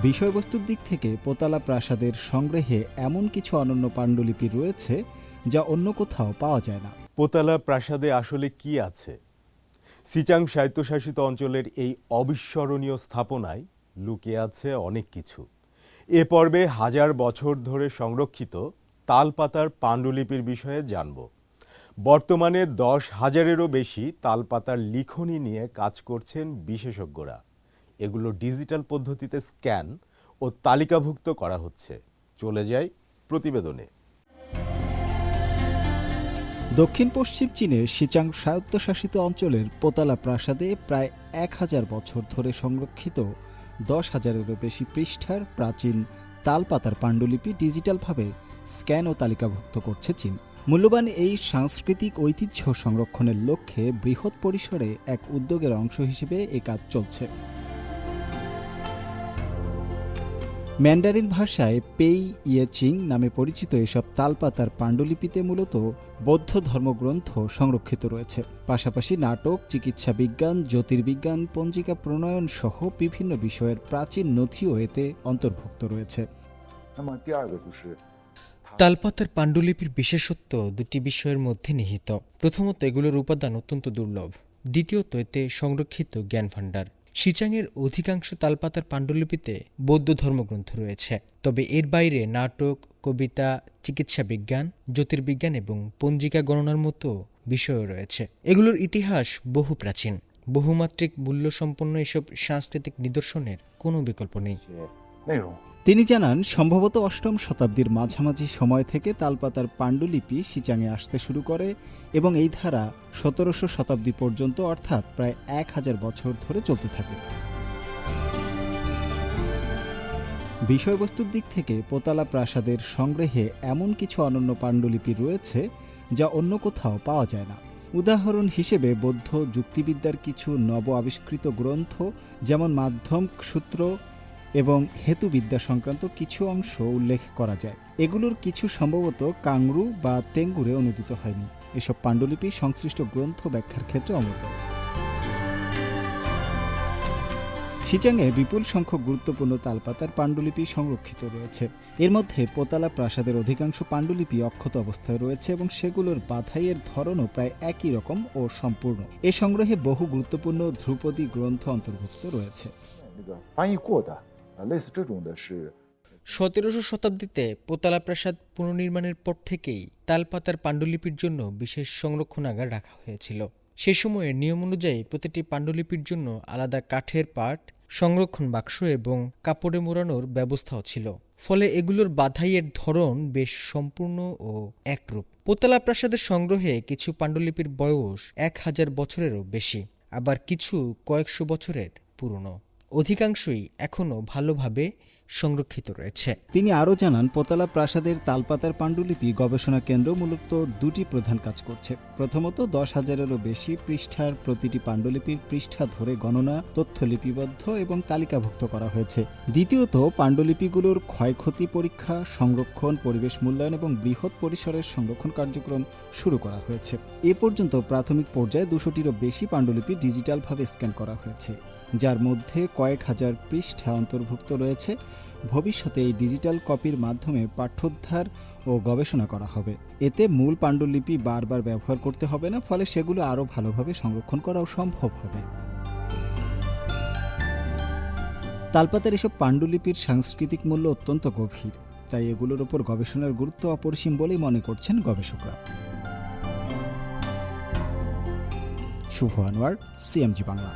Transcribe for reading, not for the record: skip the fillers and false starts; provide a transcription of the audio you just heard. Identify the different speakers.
Speaker 1: বিষয়বস্তুর দিক থেকে পোতালা প্রাসাদের সংগ্রহে এমন কিছু অনন্য পাণ্ডুলিপি রয়েছে যা অন্য কোথাও পাওয়া যায় না।
Speaker 2: পোতালা প্রাসাদে আসলে কি আছে? সিচাং স্বায়ত্তশাসিত অঞ্চলের এই অবিস্মরণীয় স্থাপনায় লুকিয়ে আছে অনেক কিছু। এ পর্বে হাজার বছর ধরে সংরক্ষিত তালপাতার পাণ্ডুলিপির বিষয়ে জানব। বর্তমানে 10,000-এরও বেশি তালপাতার লিখনি নিয়ে কাজ করছেন বিশেষজ্ঞরা। এগুলো ডিজিটাল পদ্ধতিতে স্ক্যান ও তালিকাভুক্ত করা হচ্ছে। চলে যায় প্রতিবেদনে।
Speaker 1: দক্ষিণ পশ্চিম চীনের সিচাং স্বায়ত্তশাসিত অঞ্চলের পোতালা প্রাসাদে প্রায় 1000 বছর ধরে সংরক্ষিত 10,000-এরও বেশি পৃষ্ঠার প্রাচীন তালপাতার পাণ্ডুলিপি ডিজিটালভাবে স্ক্যান ও তালিকাভুক্ত করছে চীন। মূল্যবান এই সাংস্কৃতিক ঐতিহ্য সংরক্ষণের লক্ষ্যে বৃহৎ পরিসরে এক উদ্যোগের অংশ হিসেবে এ কাজ চলছে। ম্যান্ডারিন ভাষায় পেই ইয়েচিং নামে পরিচিত এসব তালপাতার পাণ্ডুলিপিতে মূলত বৌদ্ধ ধর্মগ্রন্থ সংরক্ষিত রয়েছে। পাশাপাশি নাটক, চিকিৎসা বিজ্ঞান, জ্যোতির্বিজ্ঞান, পঞ্জিকা প্রণয়ন সহ বিভিন্ন বিষয়ের প্রাচীন নথিও এতে অন্তর্ভুক্ত রয়েছে।
Speaker 3: তালপাতার পাণ্ডুলিপির বিশেষত্ব দুটি বিষয়ের মধ্যে নিহিত। প্রথমত, এগুলোর উপাদান অত্যন্ত দুর্লভ। দ্বিতীয়ত, এতে সংরক্ষিত জ্ঞানভাণ্ডার। সিচাংয়ের অধিকাংশ তালপাতার পাণ্ডুলিপিতে বৌদ্ধ ধর্মগ্রন্থ রয়েছে, তবে এর বাইরে নাটক, কবিতা, চিকিৎসা বিজ্ঞান, জ্যোতির্বিজ্ঞান এবং পঞ্জিকা গণনার মতো বিষয়ও রয়েছে। এগুলোর ইতিহাস বহু প্রাচীন। বহুমাত্রিক মূল্যসম্পন্ন এসব সাংস্কৃতিক নিদর্শনের কোনো বিকল্প নেই।
Speaker 1: তিনি জানান, সম্ভবত 8ম শতাব্দীর মাঝামাঝি সময় থেকে তালপাতার পাণ্ডুলিপি সিচাংয়ে আসতে শুরু করে এবং এই ধারা 17শো শতাব্দী পর্যন্ত, অর্থাৎ প্রায় 1000 বছর ধরে চলতে থাকে। বিষয়বস্তুর দিক থেকে পোতালা প্রাসাদের সংগ্রহে এমন কিছু অনন্য পাণ্ডুলিপি রয়েছে যা অন্য কোথাও পাওয়া যায় না। উদাহরণ হিসেবে বৌদ্ধ যুক্তিবিদ্যার কিছু নব আবিষ্কৃত গ্রন্থ, যেমন মাধ্যম সূত্র এবং হেতুবিদ্যা সংক্রান্ত কিছু অংশ উল্লেখ করা যায়। এগুলোর কিছু সম্ভবত কাংরু বা তেঙ্গুরে অনুদিত হয়নি। এসব পাণ্ডুলিপি সংশ্লিষ্ট গ্রন্থ ব্যাখ্যার ক্ষেত্রে অমূল্য। সিচাংয়ে বিপুল সংখ্যক গুরুত্বপূর্ণ তালপাতার পাণ্ডুলিপি সংরক্ষিত রয়েছে। এর মধ্যে পোতালা প্রাসাদের অধিকাংশ পাণ্ডুলিপি অক্ষত অবস্থায় রয়েছে এবং সেগুলোর বাধাইয়ের ধরনও প্রায় একই রকম ও সম্পূর্ণ। এ সংগ্রহে বহু গুরুত্বপূর্ণ ধ্রুপদী গ্রন্থ অন্তর্ভুক্ত রয়েছে।
Speaker 3: 17শো শতাব্দীতে পোতালা প্রাসাদ পুনর্নির্মাণের পর থেকেই তালপাতার পাণ্ডুলিপির জন্য বিশেষ সংরক্ষণাগার রাখা হয়েছিল। সে সময়ের নিয়ম অনুযায়ী প্রতিটি পাণ্ডুলিপির জন্য আলাদা কাঠের পাট, সংরক্ষণ বাক্স এবং কাপড়ে মোড়ানোর ব্যবস্থাও ছিল। ফলে এগুলোর বাধাইয়ের ধরন বেশ সম্পূর্ণ ও একরূপ। পোতালা প্রাসাদের সংগ্রহে কিছু পাণ্ডুলিপির বয়স 1000 বছরেরও বেশি, আবার কিছু কয়েকশো বছরের পুরনো। অধিকাংশই এখনও ভালোভাবে সংরক্ষিত রয়েছে।
Speaker 1: তিনি আরও জানান, পোতালা প্রাসাদের তালপাতার পাণ্ডুলিপি গবেষণা কেন্দ্র মূলত দুটি প্রধান কাজ করছে। প্রথমত, 10,000-এরও বেশি পৃষ্ঠার প্রতিটি পাণ্ডুলিপির পৃষ্ঠা ধরে গণনা, তথ্য লিপিবদ্ধ এবং তালিকাভুক্ত করা হয়েছে। দ্বিতীয়ত, পাণ্ডুলিপিগুলোর ক্ষয়ক্ষতি পরীক্ষা, সংরক্ষণ, পরিবেশ মূল্যায়ন এবং বৃহৎ পরিসরের সংরক্ষণ কার্যক্রম শুরু করা হয়েছে। এ পর্যন্ত প্রাথমিক পর্যায়ে 200-টিরও বেশি পাণ্ডুলিপি ডিজিটালভাবে স্ক্যান করা হয়েছে, যার মধ্যে কয়েক হাজার পৃষ্ঠা অন্তর্ভুক্ত রয়েছে। ভবিষ্যতে এই ডিজিটাল কপির মাধ্যমে পাঠ্যোদ্ধার ও গবেষণা করা হবে। এতে মূল পাণ্ডুলিপি বারবার ব্যবহার করতে হবে না, ফলে সেগুলো আরও ভালোভাবে সংরক্ষণ করাও সম্ভব হবে। তালপাতার এসব পাণ্ডুলিপির সাংস্কৃতিক মূল্য অত্যন্ত গভীর, তাই এগুলোর ওপর গবেষণার গুরুত্ব অপরিসীম বলেই মনে করছেন গবেষকরা। শুভ আনোয়ার, সিএমজি বাংলা।